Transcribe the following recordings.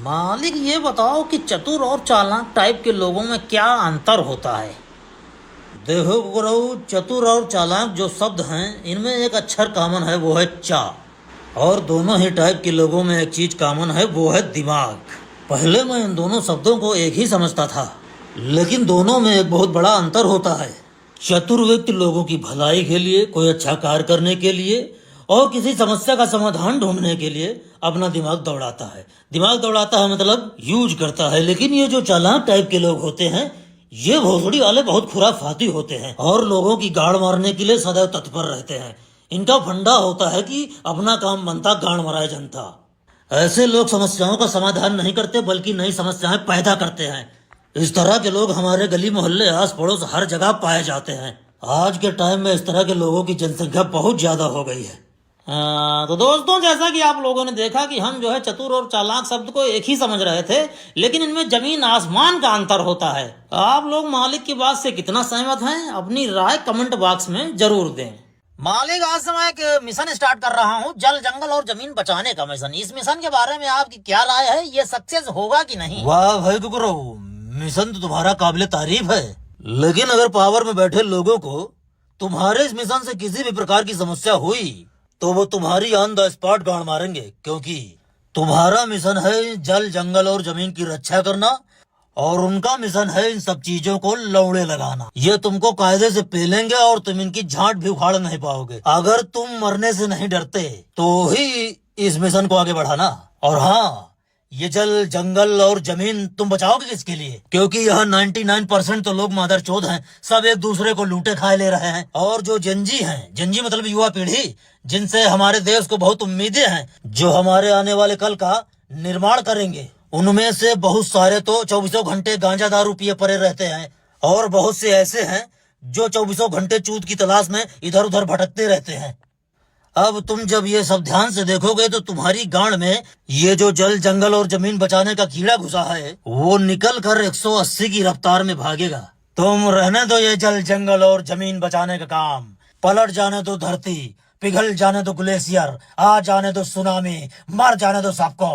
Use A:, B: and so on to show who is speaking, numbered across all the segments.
A: मालिक ये बताओ कि चतुर और चालाक टाइप के लोगों में क्या अंतर होता है। देखो गुरु, चतुर और चालाक जो शब्द हैं इनमें एक अक्षर कॉमन है, वो है चा। और दोनों ही टाइप के लोगों में एक चीज कॉमन है, वो है दिमाग। पहले मैं इन दोनों शब्दों को एक ही समझता था, लेकिन दोनों में एक बहुत बड़ा अंतर होता है। चतुर व्यक्ति लोगों की भलाई के लिए, कोई अच्छा कार्य करने के लिए और किसी समस्या का समाधान ढूंढने के लिए अपना दिमाग दौड़ाता है। दिमाग दौड़ाता है मतलब यूज करता है। लेकिन ये जो चालाक टाइप के लोग होते हैं, ये भोसड़ी वाले बहुत खुराफाती होते हैं और लोगों की गाड़ मारने के लिए सदैव तत्पर रहते हैं। इनका फंडा होता है कि अपना काम बनता, गाड़ मराए जनता। ऐसे लोग समस्याओं का समाधान नहीं करते, बल्कि नई समस्याएं पैदा करते हैं। इस तरह के लोग हमारे गली मोहल्ले, आस पड़ोस हर जगह पाए जाते हैं। आज के टाइम में इस तरह के लोगों की जनसंख्या बहुत ज्यादा हो गई है। तो दोस्तों, जैसा कि आप लोगों ने देखा कि हम जो है चतुर और चालाक शब्द को एक ही समझ रहे थे, लेकिन इनमें जमीन आसमान का अंतर होता है। आप लोग मालिक की बात से कितना सहमत हैं, अपनी राय कमेंट बॉक्स में जरूर दें। मालिक, आज से मैं एक मिशन स्टार्ट कर रहा हूँ, जल जंगल और जमीन बचाने का मिशन। इस मिशन के बारे में आपकी क्या राय है, ये सक्सेस होगा कि नहीं? वाह भाई गुरु, मिशन तो तुम्हारा काबिले तारीफ है, लेकिन अगर पावर में बैठे लोगों को तुम्हारे इस मिशन से किसी भी प्रकार की समस्या हुई तो वो तुम्हारी ऑन द स्पॉट गाड़ मारेंगे, क्योंकि तुम्हारा मिशन है जल जंगल और जमीन की रक्षा करना और उनका मिशन है इन सब चीजों को लौड़े लगाना। ये तुमको कायदे से पेलेंगे और तुम इनकी झांट भी उखाड़ नहीं पाओगे। अगर तुम मरने से नहीं डरते तो ही इस मिशन को आगे बढ़ाना। और हाँ, ये जल जंगल और जमीन तुम बचाओगे किसके लिए? क्योंकि यहाँ 99% तो लोग मादरचोद हैं, सब एक दूसरे को लूटे खाए ले रहे हैं। और जो जंजी हैं, जंजी मतलब युवा पीढ़ी, जिनसे हमारे देश को बहुत उम्मीदें हैं, जो हमारे आने वाले कल का निर्माण करेंगे, उनमें से बहुत सारे तो 24 घंटे गांजा दारू पिए पड़े रहते हैं और बहुत से ऐसे हैं जो 24 घंटे चूत की तलाश में इधर उधर भटकते रहते हैं। अब तुम जब ये सब ध्यान से देखोगे तो तुम्हारी गांड में ये जो जल जंगल और जमीन बचाने का कीड़ा घुसा है, वो निकल कर 180 की रफ्तार में भागेगा। तुम रहने दो ये जल जंगल और जमीन बचाने का काम। पलट जाने दो धरती, पिघल जाने दो ग्लेशियर, आ जाने दो सुनामी, मर जाने दो सबको।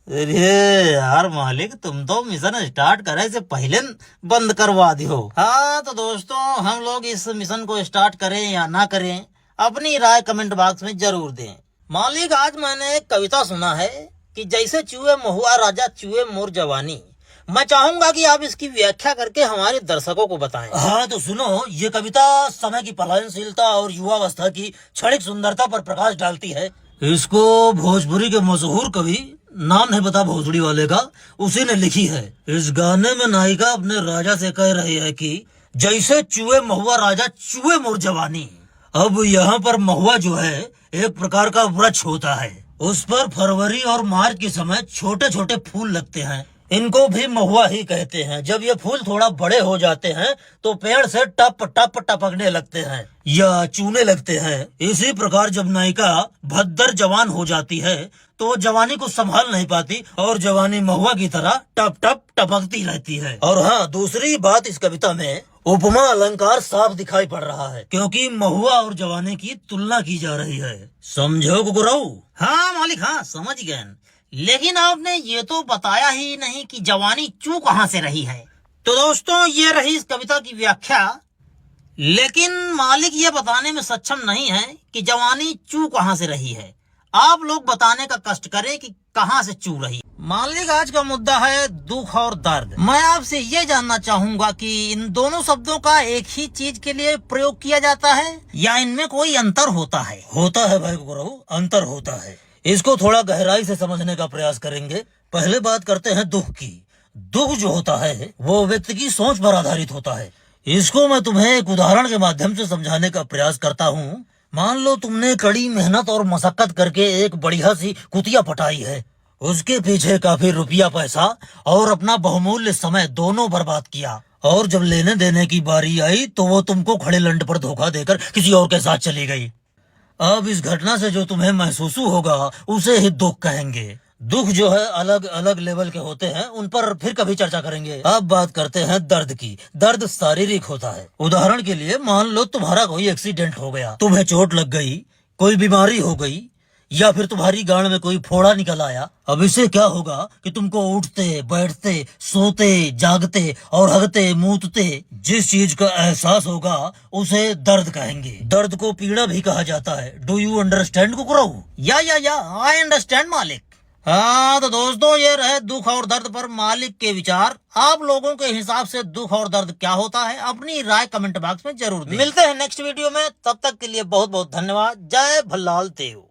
A: अरे यार मालिक, तुम तो मिशन स्टार्ट करे से पहले बंद करवा दियो। हाँ तो दोस्तों, हम लोग इस मिशन को स्टार्ट करें या ना करें, अपनी राय कमेंट बॉक्स में जरूर दें। मालिक, आज मैंने एक कविता सुना है कि जैसे चूहे महुआ राजा, चूहे मोर जवानी। मैं चाहूंगा कि आप इसकी व्याख्या करके हमारे दर्शकों को बताएं। हाँ तो सुनो, ये कविता समय की पलायनशीलता और युवावस्था की क्षणिक सुंदरता पर प्रकाश डालती है। इसको भोजपुरी के मशहूर कवि, नाम नहीं पता भोसड़ी वाले का, उसी ने लिखी है। इस गाने में नायिका अपने राजा से कह रही है कि जैसे चूहे महुआ राजा, चूहे मोर जवानी। अब यहाँ पर महुआ जो है एक प्रकार का वृक्ष होता है। उस पर फरवरी और मार्च के समय छोटे छोटे फूल लगते हैं। इनको भी महुआ ही कहते हैं। जब ये फूल थोड़ा बड़े हो जाते हैं तो पेड़ से टप टप टपकने लगते हैं या चूने लगते हैं। इसी प्रकार जब नायिका भद्दर जवान हो जाती है तो वो जवानी को संभाल नहीं पाती और जवानी महुआ की तरह टप टप टपकती रहती है। और हाँ, दूसरी बात, इस कविता में उपमा अलंकार साफ दिखाई पड़ रहा है, क्योंकि महुआ और जवानी की तुलना की जा रही है। समझो गुरु? हाँ मालिक, हाँ समझ गए। लेकिन आपने ये तो बताया ही नहीं कि जवानी चू कहाँ से रही है। तो दोस्तों, ये रही इस कविता की व्याख्या। लेकिन मालिक ये बताने में सक्षम नहीं है कि जवानी चू कहाँ से रही है। आप लोग बताने का कष्ट करें कि कहाँ से चू रही। मालिक, आज का मुद्दा है दुख और दर्द। मैं आपसे ये जानना चाहूंगा कि इन दोनों शब्दों का एक ही चीज के लिए प्रयोग किया जाता है या इनमें कोई अंतर होता है? होता है भाई गुरु, अंतर होता है। इसको थोड़ा गहराई से समझने का प्रयास करेंगे। पहले बात करते हैं दुख की। दुख जो होता है वो व्यक्ति की सोच पर आधारित होता है। इसको मैं तुम्हें एक उदाहरण के माध्यम से समझाने का प्रयास करता हूँ। मान लो तुमने कड़ी मेहनत और मशक्कत करके एक बढ़िया सी कुतिया पटाई है। उसके पीछे काफी रुपया पैसा और अपना बहुमूल्य समय दोनों बर्बाद किया, और जब लेने देने की बारी आई तो वो तुमको खड़े लंड पर धोखा देकर किसी और के साथ चली गई। अब इस घटना से जो तुम्हें महसूस होगा उसे ही दुख कहेंगे। दुख जो है अलग अलग लेवल के होते हैं, उन पर फिर कभी चर्चा करेंगे। अब बात करते हैं दर्द की। दर्द शारीरिक होता है। उदाहरण के लिए मान लो तुम्हारा कोई एक्सीडेंट हो गया, तुम्हें चोट लग गई, कोई बीमारी हो गई या फिर तुम्हारी गांड में कोई फोड़ा निकल आया। अब इससे क्या होगा कि तुमको उठते बैठते सोते जागते और हगते मूतते जिस चीज का एहसास होगा उसे दर्द कहेंगे। दर्द को पीड़ा भी कहा जाता है। डू यू अंडरस्टैंड कुकराऊ? या आई अंडरस्टैंड मालिक। हाँ तो दोस्तों, ये रहे दुख और दर्द पर मालिक के विचार। आप लोगों के हिसाब से दुख और दर्द क्या होता है, अपनी राय कमेंट बॉक्स में जरूर दें। मिलते हैं नेक्स्ट वीडियो में, तब तक के लिए बहुत बहुत धन्यवाद। जय भल्लाल देव।